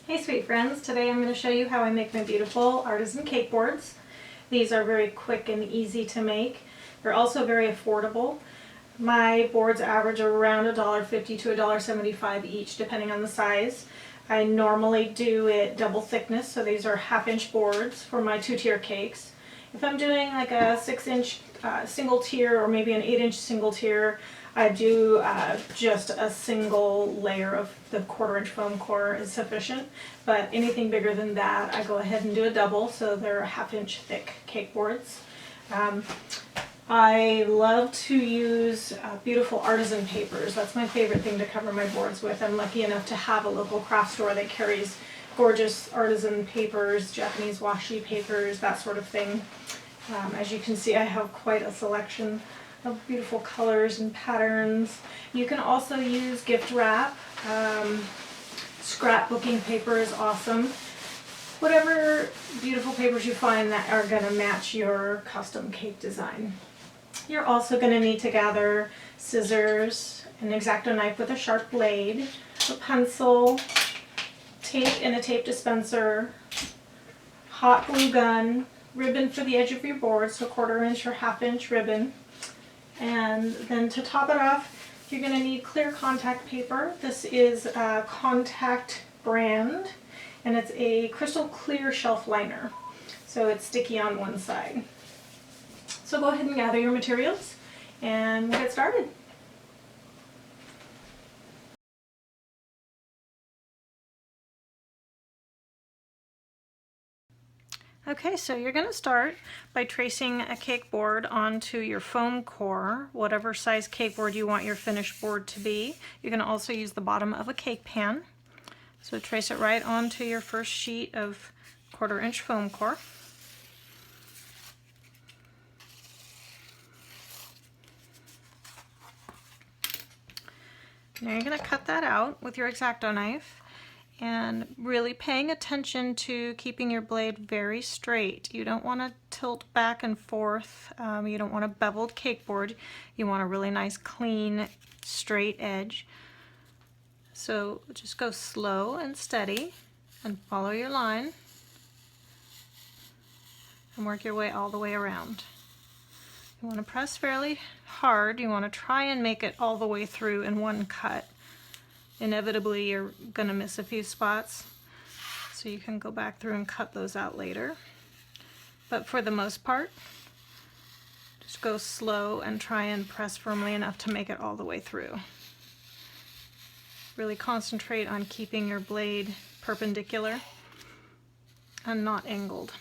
Hey sweet friends, today I'm going to show you how I make my beautiful artisan cake boards. These are very quick and easy to make. They're also very affordable. My boards average around $1.50 to $1.75 each depending on the size. I normally do it double thickness, so these are half-inch boards for my two-tier cakes. If I'm doing like a 6-inch single tier or maybe an 8-inch single tier, I do just a single layer of the 1/4-inch foam core is sufficient, but anything bigger than that I go ahead and do a double, so they're half-inch thick cake boards. I love to use beautiful artisan papers. That's my favorite thing to cover my boards with. I'm lucky enough to have a local craft store that carries gorgeous artisan papers, Japanese washi papers, that sort of thing. As you can see, I have quite a selection of beautiful colors and patterns. You can also use gift wrap. Scrapbooking paper is awesome. Whatever beautiful papers you find that are going to match your custom cake design. You're also going to need to gather scissors, an X-Acto knife with a sharp blade, a pencil, tape in a tape dispenser, hot glue gun, ribbon for the edge of your board, so 1/4-inch or 1/2-inch ribbon. And then to top it off, you're going to need clear contact paper. This is a Contact brand, and it's a crystal clear shelf liner, so it's sticky on one side. So go ahead and gather your materials and we'll get started. Okay, so you're going to start by tracing a cake board onto your foam core, whatever size cake board you want your finished board to be. You can also use the bottom of a cake pan. So trace it right onto your first sheet of 1/4-inch foam core. Now you're going to cut that out with your X-Acto knife, and really paying attention to keeping your blade very straight. You don't want to tilt back and forth. You don't want a beveled cake board. You want a really nice, clean, straight edge. So just go slow and steady and follow your line and work your way all the way around. You want to press fairly hard. You want to try and make it all the way through in one cut. Inevitably you're going to miss a few spots, so you can go back through and cut those out later. But for the most part, just go slow and try and press firmly enough to make it all the way through. Really concentrate on keeping your blade perpendicular and not angled.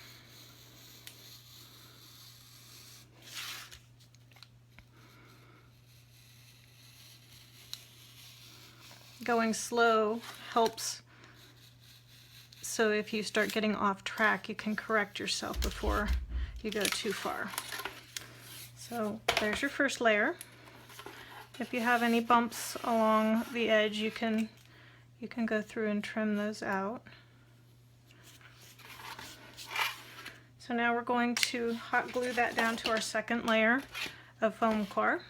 Going slow helps, so if you start getting off track, you can correct yourself before you go too far. So there's your first layer. If you have any bumps along the edge, you can go through and trim those out. So now we're going to hot glue that down to our second layer of foam core.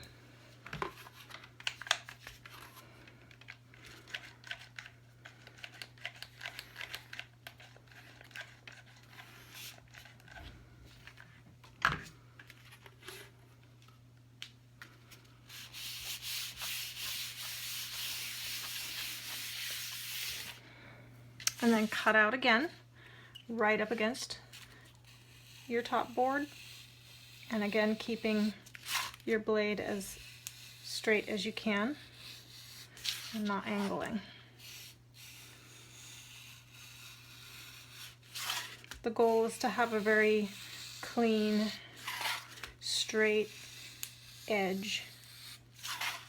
And then cut out again, right up against your top board, and again keeping your blade as straight as you can and not angling. The goal is to have a very clean, straight edge,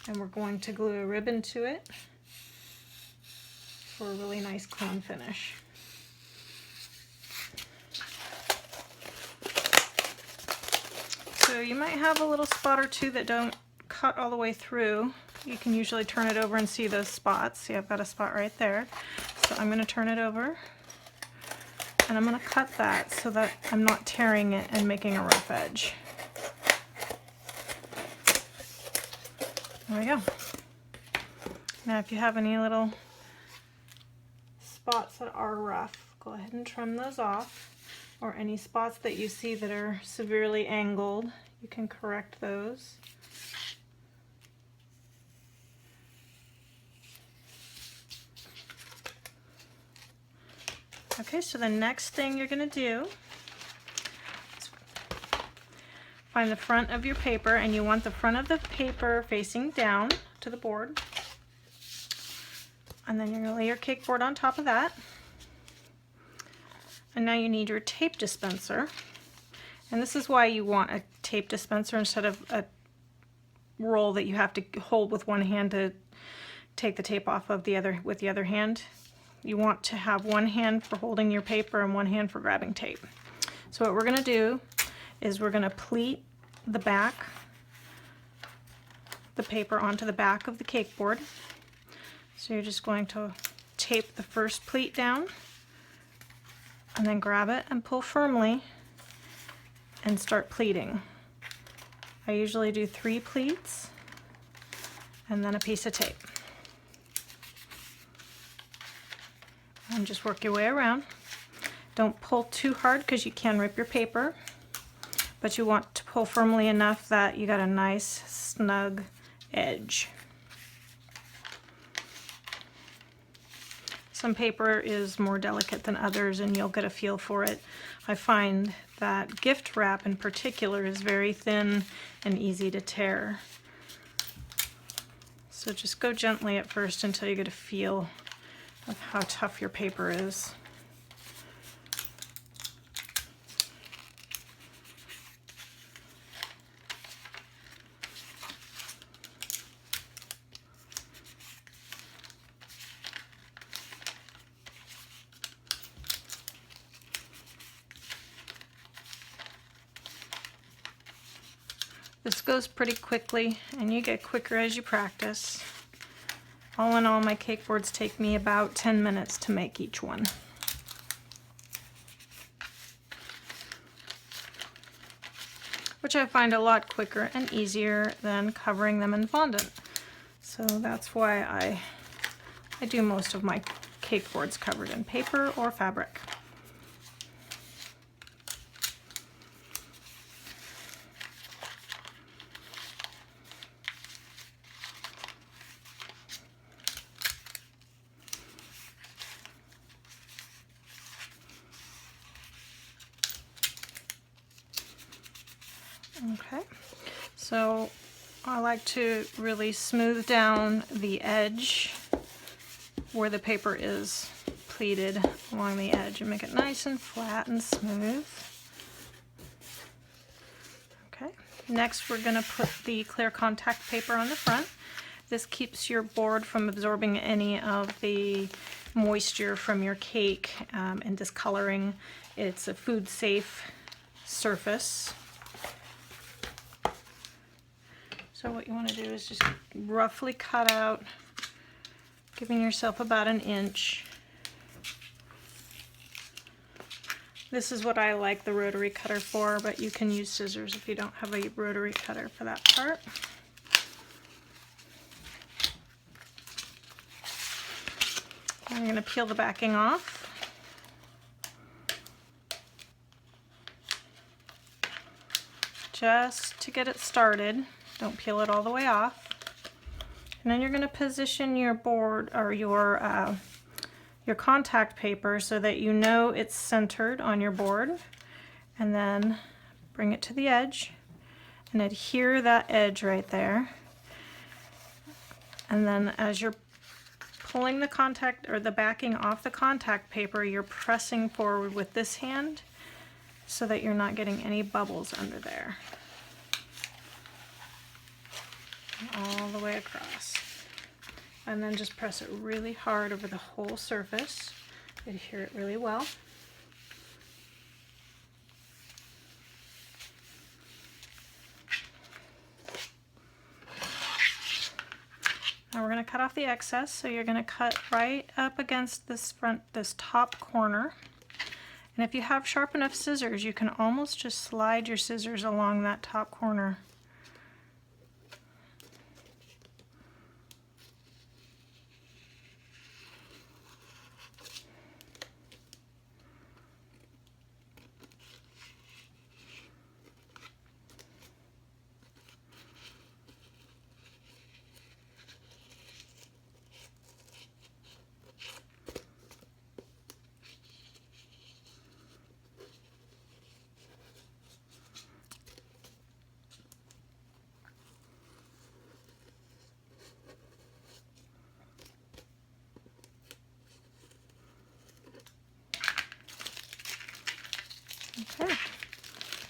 and we're going to glue a ribbon to it for a really nice clean finish. So you might have a little spot or two that don't cut all the way through. You can usually turn it over and see those spots. See, I've got a spot right there. So I'm going to turn it over and I'm going to cut that so that I'm not tearing it and making a rough edge. There we go. Now if you have any little spots that are rough, go ahead and trim those off. Or any spots that you see that are severely angled, you can correct those. Okay, so the next thing you're going to do is find the front of your paper, and you want the front of the paper facing down to the board. And then you're going to lay your cake board on top of that. And now you need your tape dispenser. And this is why you want a tape dispenser instead of a roll that you have to hold with one hand to take the tape off of with the other hand. You want to have one hand for holding your paper and one hand for grabbing tape. So what we're going to do is we're going to pleat the paper onto the back of the cake board. So you're just going to tape the first pleat down and then grab it and pull firmly and start pleating. I usually do 3 pleats and then a piece of tape. And just work your way around. Don't pull too hard because you can rip your paper, but you want to pull firmly enough that you got a nice snug edge. Some paper is more delicate than others and you'll get a feel for it. I find that gift wrap in particular is very thin and easy to tear. So just go gently at first until you get a feel of how tough your paper is. This goes pretty quickly and you get quicker as you practice. All in all, my cake boards take me about 10 minutes to make each one. Which I find a lot quicker and easier than covering them in fondant. So that's why I do most of my cake boards covered in paper or fabric. Okay, so I like to really smooth down the edge where the paper is pleated along the edge and make it nice and flat and smooth. Okay, next we're going to put the clear contact paper on the front. This keeps your board from absorbing any of the moisture from your cake and discoloring. It's a food safe surface. So what you want to do is just roughly cut out, giving yourself about 1 inch. This is what I like the rotary cutter for, but you can use scissors if you don't have a rotary cutter for that part. I'm going to peel the backing off. Just to get it started. Don't peel it all the way off. And then you're going to position your board or your contact paper so that you know it's centered on your board. And then bring it to the edge and adhere that edge right there. And then as you're pulling the contact or the backing off the contact paper, you're pressing forward with this hand so that you're not getting any bubbles under there. All the way across. And then just press it really hard over the whole surface. Adhere it really well. Now we're going to cut off the excess, so you're going to cut right up against this top corner. And if you have sharp enough scissors, you can almost just slide your scissors along that top corner. Okay,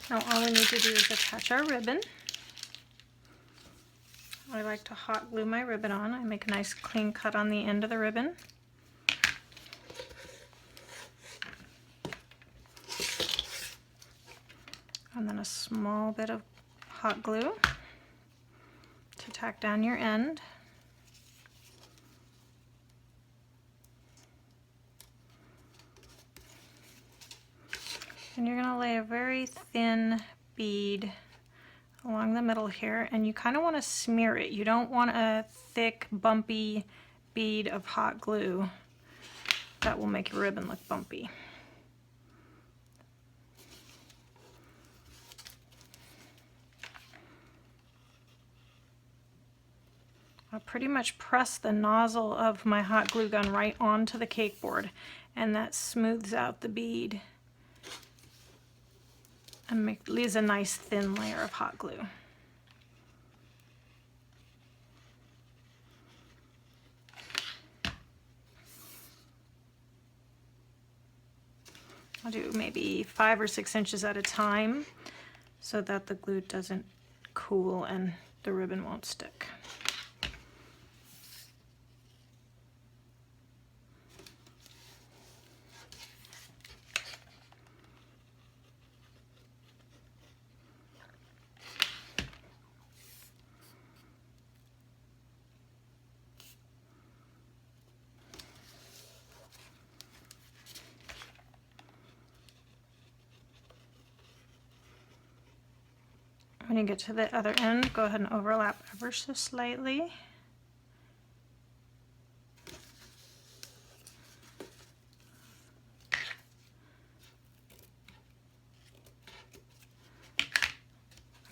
now all we need to do is attach our ribbon. I like to hot glue my ribbon on. I make a nice clean cut on the end of the ribbon. And then a small bit of hot glue to tack down your end. And you're going to lay a very thin bead along the middle here, and you kind of want to smear it. You don't want a thick, bumpy bead of hot glue. That will make your ribbon look bumpy. I'll pretty much press the nozzle of my hot glue gun right onto the cake board, and that smooths out the bead and leaves a nice thin layer of hot glue. I'll do maybe 5 or 6 inches at a time so that the glue doesn't cool and the ribbon won't stick. When you get to the other end, go ahead and overlap ever so slightly.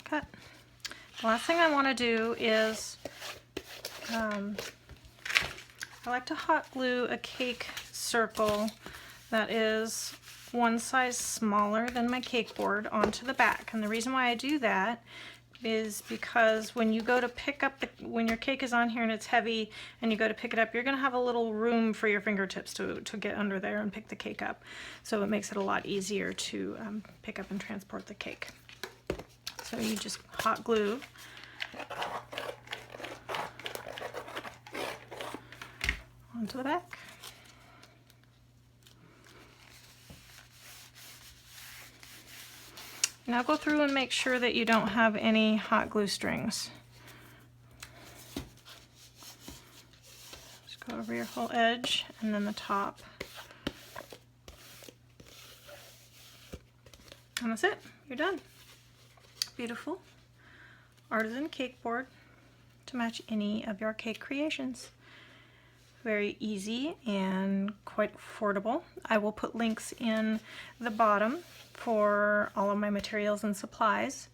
Cut. The last thing I want to do is I like to hot glue a cake circle that is one size smaller than my cake board onto the back. And the reason why I do that is because when you go to pick up when your cake is on here and it's heavy and you go to pick it up, you're going to have a little room for your fingertips to get under there and pick the cake up. So it makes it a lot easier to pick up and transport the cake. So you just hot glue onto the back. Now go through and make sure that you don't have any hot glue strings. Just go over your whole edge and then the top. And that's it. You're done. Beautiful artisan cake board to match any of your cake creations. Very easy and quite affordable. I will put links in the bottom for all of my materials and supplies.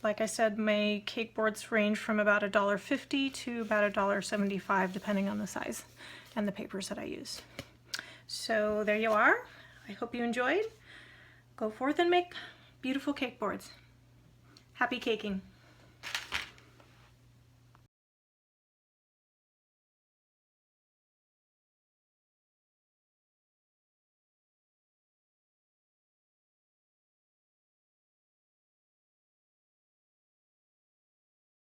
Like I said, my cake boards range from about $1.50 to about $1.75 depending on the size and the papers that I use. So there you are. I hope you enjoyed. Go forth and make beautiful cake boards. Happy caking!